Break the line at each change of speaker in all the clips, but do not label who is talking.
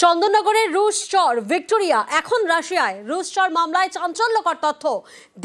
চন্দননগরের রুশ চর ভিক্টোরিয়া এখন রাশিয়ায়। রুশ চর মামলায় চাঞ্চল্যকর তথ্য,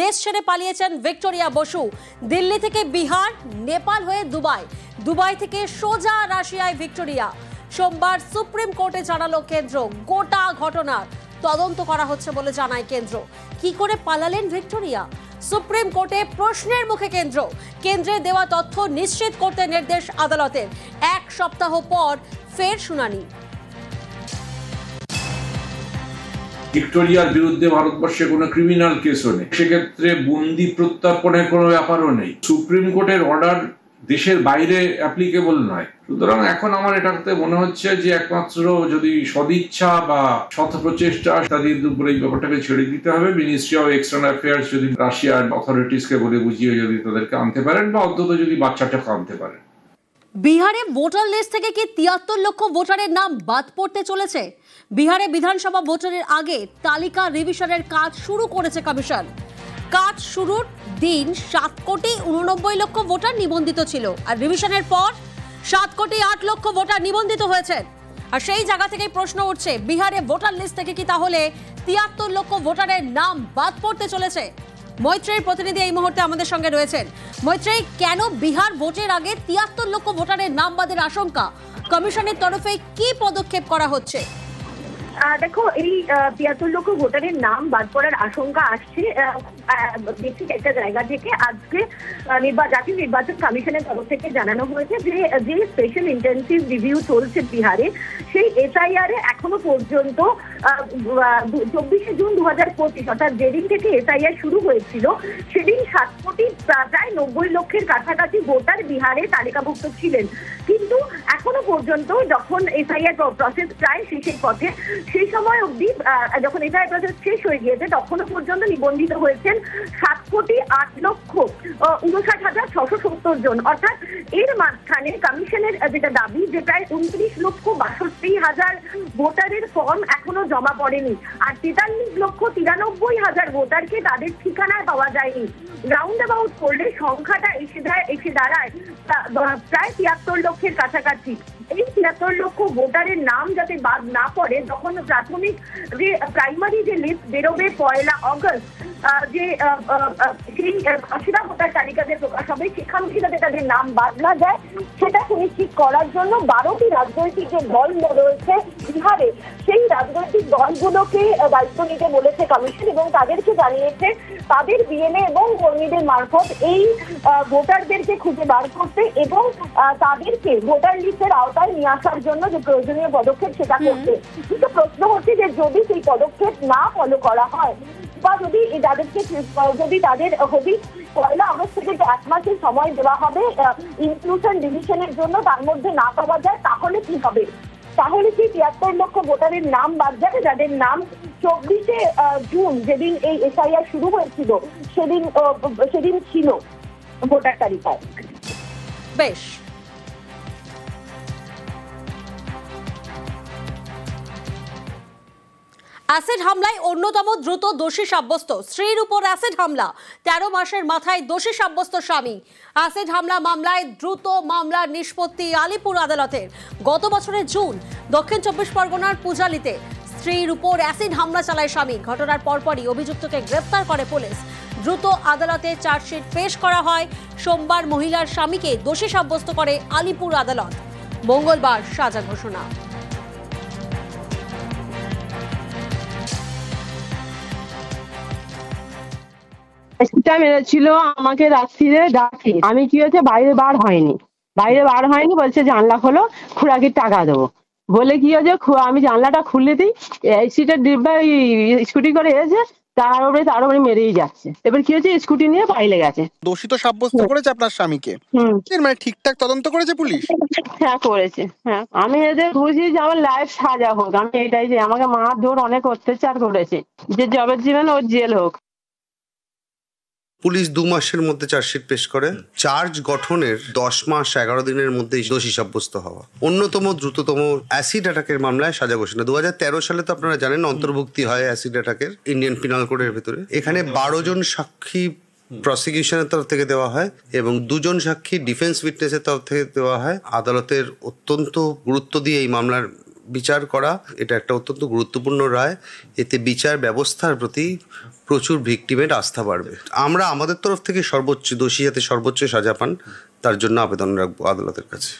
দেশ ছেড়ে পালিয়েছেন ভিক্টোরিয়া বসু। দিল্লি থেকে বিহার, নেপাল হয়ে দুবাই, দুবাই থেকে সোজা রাশিয়ায় ভিক্টোরিয়া। সোমবার সুপ্রিম কোর্টে জানালো কেন্দ্র, গোটা ঘটনার তদন্ত করা হচ্ছে বলে জানায় কেন্দ্র। কি করে পালালেন ভিক্টোরিয়া? সুপ্রিম কোর্টে প্রশ্নের মুখে কেন্দ্র। কেন্দ্রের দেওয়া তথ্য নিশ্চিত করতে নির্দেশ আদালতের। এক সপ্তাহ পর ফের শুনানি।
ভিক্টোরিয়ার বিরুদ্ধে ভারতবর্ষে কোনো ক্রিমিনাল কেসও নেই, সেক্ষেত্রে বন্দি প্রত্যর্পণের কোনো ব্যাপারও নেই। সুপ্রিম কোর্টের অর্ডার দেশের বাইরে অ্যাপ্লিকেবল নয়। সুতরাং এখন আমার এটাতে মনে হচ্ছে যে একমাত্র যদি সদিচ্ছা বা সৎ প্রচেষ্টা তাদের উপরে এই ব্যাপারটাকে ছেড়ে দিতে হবে। মিনিস্ট্রি অফ এক্সটার্নাল অ্যাফেয়ার্স যদি রাশিয়ার অথরিটিসকে বলে বুঝিয়ে যদি তাদেরকে আনতে পারেন, বা অন্তত যদি বাচ্চাটাকে আনতে পারেন।
বিহারে ভোটার লিস্ট থেকে কি ৭৩ লক্ষ ভোটারের নাম বাদ পড়তে চলেছে? বিহারে বিধানসভা ভোটের আগে তালিকা রিভিশনের কাজ শুরু করেছে কমিশন। কাজ শুরুর দিন ৭,৮৯,০০,০০০ ভোটার নিবন্ধিত ছিল, আর রিভিশনের পর ৭,৮,০০,০০০ ভোটার নিবন্ধিত হয়েছে। আর সেই জায়গা থেকেই প্রশ্ন উঠছে, বিহারে ভোটার লিস্ট থেকে কি তাহলে ৭৩ লক্ষ ভোটারের নাম বাদ পড়তে চলেছে? মৈত্রেয়ীর প্রতিনিধি এই মুহূর্তে আমাদের সঙ্গে রয়েছেন। মৈত্রেয়ী, কেন বিহার ভোটের আগে ৭৩ লক্ষ ভোটারের নাম বাদের আশঙ্কা? কমিশনের তরফে কি পদক্ষেপ করা হচ্ছে?
দেখো, এই ৭৩ লক্ষ ভোটারের নাম বাদ পড়ার আশঙ্কা আসছে বেসিক একটা জায়গা থেকে। আজকে জাতীয় নির্বাচন কমিশনের তরফ থেকে জানানো হয়েছে যে স্পেশাল ইন্টেনসিভ রিভিউ চলছে বিহারে, সেই এসআইআর এ এখনো পর্যন্ত ২৪শে জুন ২০২৫ অর্থাৎ যেদিন থেকে এসআইআর শুরু হয়েছিল সেদিন ৭,৯০,০০,০০০ কাছাকাছি ভোটার বিহারে তালিকাভুক্ত ছিলেন। কিন্তু এখনো পর্যন্ত যখন এসআইআর প্রসেস প্রায় শেষের পথে, সেই সময় অবধি যখন এসআইআর প্রসেস শেষ হয়ে গিয়েছে তখনও পর্যন্ত নিবন্ধিত হয়েছেন ৭,৮,৫৯,৬৭০ জন। অর্থাৎ এর মাঝখানে কমিশনের যেটা দাবি যে প্রায় ২৯,৬২,০০০ ভোটারের ফর্ম এখনো জমা পড়েনি, আর ৪৩,৯৩,০০০ ভোটারকে তাদের ঠিকানায় পাওয়া যায়নি। রাউন্ড অ্যাবাউট করলে সংখ্যাটা এসে দাঁড়ায় প্রায় ৭৩ লক্ষের কাছাকাছি। এই ৭৩ লক্ষ ভোটারের নাম যাতে বাদ না পড়ে, যখন প্রাথমিক যে প্রাইমারি যে লিস্ট বেরোবে ১লা অগস্ট, যে সেই খসড়া ভোটার তালিকাতে প্রকাশ হবে, সেখান থেকে যাতে তাদের নাম বাদ না যায় সেটা সুনিশ্চিত করার জন্য ১২টি রাজনৈতিক যে দল রয়েছে বিহারে, সেই রাজনৈতিক দলগুলোকে দায়িত্ব নিতে বলেছে কমিশন এবং তাদেরকে জানিয়েছে তাদের বিএলএ এবং কর্মীদের মারফত এই ভোটারদেরকে খুঁজে বার করতে এবং তাদেরকে ভোটার লিস্টের আওতায় নিয়ে আসার জন্য যে প্রয়োজনীয় পদক্ষেপ সেটা করতে। কিন্তু প্রশ্ন হচ্ছে যে যদি সেই পদক্ষেপ না ফলো করা হয়, বা যদি তাদের ১লা আগস্ট থেকে ১ মাসের সময় দেওয়া হবে ইনক্লুশন ডিভিশনের জন্য, তার মধ্যে না পাওয়া যায়, তাহলে কি হবে? তাহলে কি ৭৩ লক্ষ ভোটারের নাম বাদ যাবে যাদের নাম ২৪শে জুন যেদিন এই এসআইআর শুরু হয়েছিল সেদিন ছিল ভোটার তালিকায়।
বেশ, অ্যাসিড হামলায় অন্যতম দ্রুত দোষী সাব্যস্ত স্ত্রীর উপর অ্যাসিড হামলা, ১৩ মাসের মাথায় দোষী সাব্যস্ত স্বামী। অ্যাসিড হামলা মামলায় দ্রুত মামলার নিষ্পত্তি আলিপুর আদালতের। গত বছরের জুন দক্ষিণ ২৪ পরগনার পূজালিতে স্ত্রীর উপর অ্যাসিড হামলা চালায় স্বামী। ঘটনার পরপরই অভিযুক্তকে গ্রেফতার করে পুলিশ। দ্রুত আদালতে চার্জশিট পেশ করা হয়। সোমবার মহিলার স্বামীকে দোষী সাব্যস্ত করে আলিপুর আদালত। মঙ্গলবার সাজা ঘোষণা।
মেরেছিল আমাকে রাত্রিরে ডাকে, আমি কি হয়েছে বাইরে বার হয়নি, বলছে জানলা খোলো, খুড়াকির টাকা দেবো বলে কি হয়েছে, আমি জানলাটা খুলে দিই, সিটের ডিব্বায় স্কুটি করে এসে তার উপরে মেরেই যাচ্ছে। এবার কি হয়েছে, স্কুটি নিয়ে পাইলে গেছে।
দোষী তো সাব্যস্ত করেছে আপনার স্বামীকে, মানে ঠিকঠাক তদন্ত করেছে পুলিশ?
হ্যাঁ করেছে, হ্যাঁ। আমি এদের বুঝি যে আমার লাইফ সাজা হোক, আমি এটাই যে আমাকে মারধর অনেক অত্যাচার করেছে, যে যাবজ্জীবন ওর জেল হোক।
পুলিশ ২ মাসের মধ্যে চার্জশিট পেশ করে। চার্জ গঠনের ১০ মাস ১১ দিনের মধ্যে দোষী সাব্যস্ত হওয়া। অন্যতম দ্রুততম অ্যাসিড অ্যাটাকের মামলায় সাজা ঘোষণা। ২০১৩ সালে তো আপনারা জানেন অন্তর্ভুক্তি হয় অ্যাসিড অ্যাটাকের ইন্ডিয়ান পিনাল কোডের ভেতরে। এখানে ১২ জন সাক্ষী প্রসিকিউশনের তরফ থেকে দেওয়া হয় এবং ২ জন সাক্ষী ডিফেন্স উইটনেসের তরফ থেকে দেওয়া হয়। আদালতের অত্যন্ত গুরুত্ব দিয়ে এই মামলার বিচার করা এটা একটা অত্যন্ত গুরুত্বপূর্ণ রায়। এতে বিচার ব্যবস্থার প্রতি প্রচুর ভিকটিমের আস্থা বাড়বে। আমরা আমাদের তরফ থেকে সর্বোচ্চ দোষী যাতে সর্বোচ্চ সাজা পান তার জন্য আবেদন রাখবো আদালতের কাছে।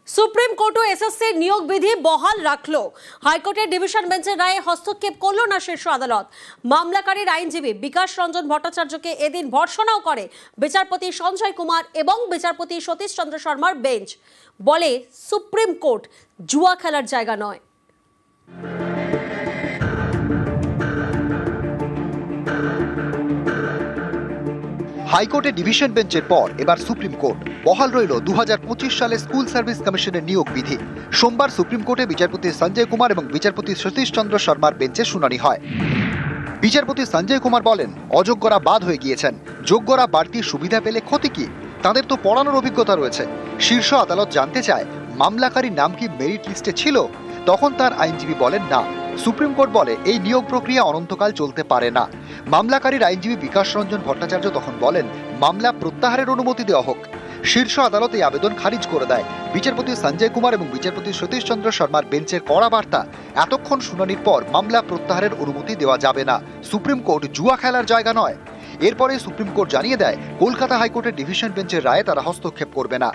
সুপ্রিম কোর্টও এসএসসির নিয়োগ বিধি বহাল রাখলো। হাইকোর্টের ডিভিশন বেঞ্চের রায়ে হস্তক্ষেপ করল না শীর্ষ আদালত। মামলাকারীর আইনজীবী বিকাশ রঞ্জন ভট্টাচার্যকে এদিন ভর্ৎসনাও করে বিচারপতি সঞ্জয় কুমার এবং বিচারপতি সতীশ চন্দ্র শর্মার বেঞ্চ। বলে সুপ্রিম কোর্ট জুয়া খেলার জায়গা নয়।
হাইকোর্টে ডিভিশন বেঞ্চের পর এবার সুপ্রিম কোর্ট বহাল রইল 2025 সালে স্কুল সার্ভিস কমিশনের নিয়োগ বিধি। সোমবার সুপ্রিম কোর্টে বিচারপতি সঞ্জয় কুমার এবং বিচারপতি সতীশ চন্দ্র শর্মার বেঞ্চে শুনানি হয়। বিচারপতি সঞ্জয় কুমার বলেন, অযোগ্যরা বাদ হয়ে গিয়েছেন, যোগ্যরা বাড়তি সুবিধা পেলে ক্ষতি কি? তাদের তো পড়ানোর অভিজ্ঞতা রয়েছে। শীর্ষ আদালত জানতে চায় মামলাকারীর নাম কি মেরিট লিস্টে ছিল? তখন তার আইনজীবী বলেন না। সুপ্রিম কোর্ট বলে এই নিয়োগ প্রক্রিয়া অনন্তকাল চলতে পারে না। মামলাকারীর আইনজীবী বিকাশ রঞ্জন ভট্টাচার্য তখন বলেন মামলা প্রত্যাহারের অনুমতি দেওয়া হোক। শীর্ষ আদালত এই আবেদন খারিজ করে দেয়। বিচারপতি সঞ্জয় কুমার এবং বিচারপতি সতীশ চন্দ্র শর্মার বেঞ্চের কড়া বার্তা, এতক্ষণ শুনানির পর মামলা প্রত্যাহারের অনুমতি দেওয়া যাবে না। সুপ্রিম কোর্ট জুয়া খেলার জায়গা নয়। এরপরে সুপ্রিম কোর্ট জানিয়ে দেয় কলকাতা হাইকোর্টের ডিভিশন বেঞ্চের রায়ে তারা হস্তক্ষেপ করবে না।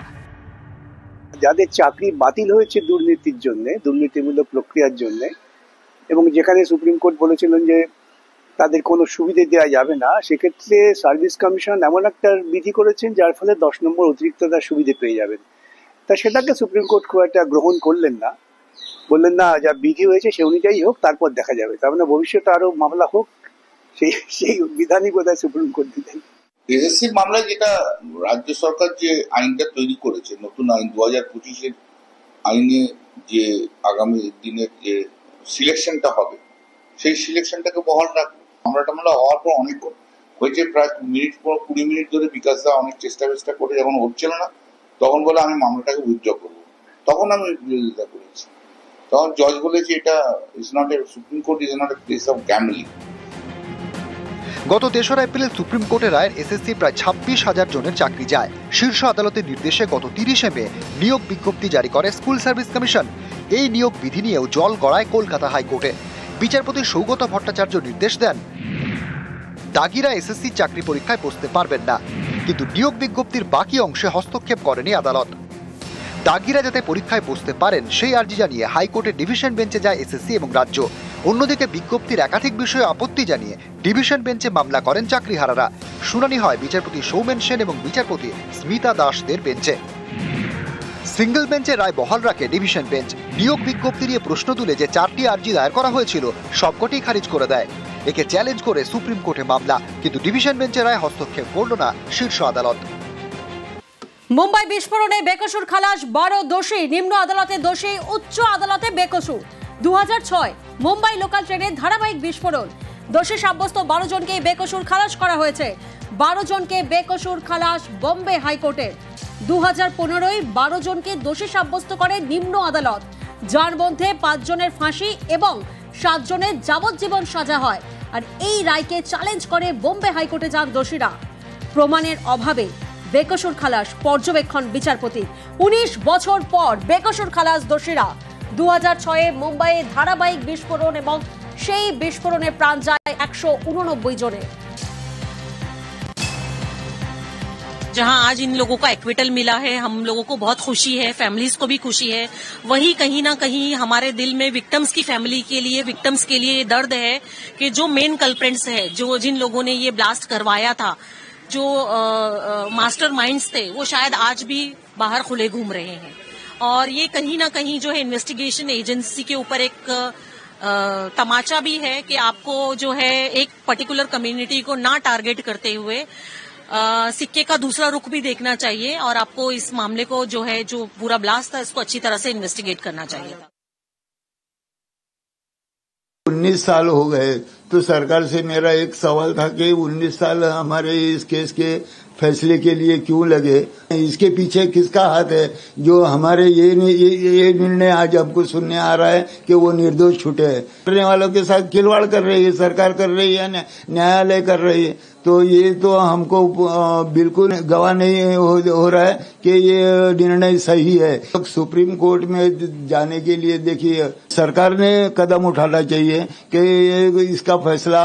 যাদের চাকরি বাতিল হয়েছে দুর্নীতির জন্য, দুর্নীতিমূলক প্রক্রিয়ার জন্য, এবং যেখানে সুপ্রিম কোর্ট বলেছিলেন যে তাদের কোনো সুবিধে দেওয়া যাবে না, সেক্ষেত্রে সার্ভিস কমিশন এমন একটা বিধি করেছেন যার ফলে 10 নম্বর অতিরিক্ত তার সুবিধে পেয়ে যাবেন। তা সেটাকে সুপ্রিম কোর্ট খুব একটা গ্রহণ করলেন না, বললেন না যা বিধি হয়েছে সে অনুযায়ী হোক, তারপর দেখা যাবে। তার মানে ভবিষ্যতে আরো মামলা হোক, সেই বিধানই বোধহয় সুপ্রিম কোর্ট দিলেন।
এসএসসির মামলায় যেটা রাজ্য সরকার যে আইনটা তৈরি করেছে, নতুন আইন 2025-এর আইনে যে আগামী দিনের যে সিলেকশনটা হবে, সেই সিলেকশনটাকে বহাল রাখবো। মামলা হওয়ার পর অনেক হয়েছে, প্রায় 20 মিনিট ধরে বিকাশ দা অনেক চেষ্টা করে যখন হচ্ছিল না, তখন বলে আমি মামলাটাকে উইথড্র করবো। তখন আমি বিরোধিতা করেছি। তখন জজ বলেছে এটা is not a, supreme court is not a place of gambling.
গত 3রা এপ্রিল সুপ্রিম কোর্টের রায়ের এসএসসি প্রায় 26,000 জনের চাকরি যায়। শীর্ষ আদালতের নির্দেশে গত 30শে মে নিয়োগ বিজ্ঞপ্তি জারি করে স্কুল সার্ভিস কমিশন। এই নিয়োগ বিধি নিয়েও জল গড়ায় কলকাতা হাইকোর্টে। বিচারপতি সৌগত ভট্টাচার্য নির্দেশ দেন দাগিরা এসএসসি চাকরি পরীক্ষায় বসতে পারবেন না, কিন্তু নিয়োগ বিজ্ঞপ্তির বাকি অংশে হস্তক্ষেপ করেনি আদালত। দাগিরা যাতে পরীক্ষায় বসতে পারেন সেই আর্জি জানিয়ে হাইকোর্টের ডিভিশন বেঞ্চে যায় এসএসসি এবং রাজ্য। অন্যদিকে বিজ্ঞপ্তির একাধিক বিষয়ে আপত্তি জানিয়ে ডিভিশন বেঞ্চে মামলা করেন চাকরিহারারা। শুনানি হয় বিচারপতি সৌমেন সেন এবং বিচারপতি স্মিতা দাসদের বেঞ্চে। সিঙ্গল বেঞ্চে রায় বহাল রাখে ডিভিশন বেঞ্চ। নিয়োগ বিজ্ঞপ্তি নিয়ে প্রশ্ন তুলে যে 4টি আর্জি দায়ের করা হয়েছিল সবকটি খারিজ করে দেয়। একে চ্যালেঞ্জ করে সুপ্রিম কোর্টে মামলা, কিন্তু ডিভিশন বেঞ্চের রায় হস্তক্ষেপ করল না শীর্ষ আদালত।
মুম্বাই বিস্ফোরণে বেকসুর খালাস 12 দোষী, নিম্ন আদালতে দোষী, উচ্চ আদালতে বেকসুর। 2006 মুম্বাই লোকাল ট্রেনে ধারাবাহিক বিস্ফোরণ, দোষী সাব্যস্ত 12 জনকে বেকসুর খালাস করা হয়েছে। 12 জনকে বেকসুর খালাস বোম্বে হাইকোর্টের। 2015 12 জনকে দোষী সাব্যস্ত করে নিম্ন আদালত, যার মধ্যে 5 জনের ফাঁসি এবং 7 জনের যাবজ্জীবন সাজা হয়। আর এই রায়কে চ্যালেঞ্জ করে বোম্বে হাইকোর্টে যান দোষীরা। প্রমাণের অভাবে বেকসুর খালাস পর্যবেক্ষণ বিচারপতি। 19 বছর পর বেকসুর খালাস দোষীরা। 2006 মুম্বাইয়ে ধারাবাহিক বিস্ফোরণ এবং সেই বিস্ফোরণে প্রাণ যায় 189 জনের।
जहां आज इन लोगों का एक्विटल मिला है, हम लोगों को बहुत खुशी है, फैमिलीज को भी खुशी है। वही कहीं ना कहीं हमारे दिल में विक्टिम्स की फैमिली के लिए, विक्टिम्स के लिए दर्द है कि जो मेन कल्प्रेंट्स है, जो जिन लोगों ने ये ब्लास्ट करवाया था, जो मास्टर माइंड्स थे, वो शायद आज भी बाहर खुले घूम रहे हैं। और ये कहीं ना कहीं जो है इन्वेस्टिगेशन एजेंसी के ऊपर एक तमाचा भी है कि आपको जो है एक पर्टिकुलर कम्युनिटी को ना टारगेट करते हुए सिक्के का दूसरा रुख भी देखना चाहिए और आपको इस मामले को जो है, जो पूरा ब्लास्ट था, इसको अच्छी तरह से इन्वेस्टिगेट करना चाहिए।
19 साल हो गए, तो सरकार से मेरा एक सवाल था कि 19 साल हमारे इस केस के फैसले के लिए क्यों लगे, इसके पीछे किसका हाथ है जो हमारे ये निर्णय आज हमको सुनने आ रहा है कि वो निर्दोष छूटे हैं। करने वालों के साथ खिलवाड़ कर रही है सरकार, कर रही है, न्यायालय कर रही है। तो ये तो हमको बिल्कुल गवाह नहीं हो रहा है कि ये निर्णय सही है। सुप्रीम कोर्ट में जाने के लिए देखिए सरकार ने कदम उठाना चाहिए कि इसका फैसला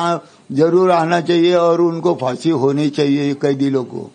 जरूर आना चाहिए और उनको फांसी होनी चाहिए कैदी लोगों को।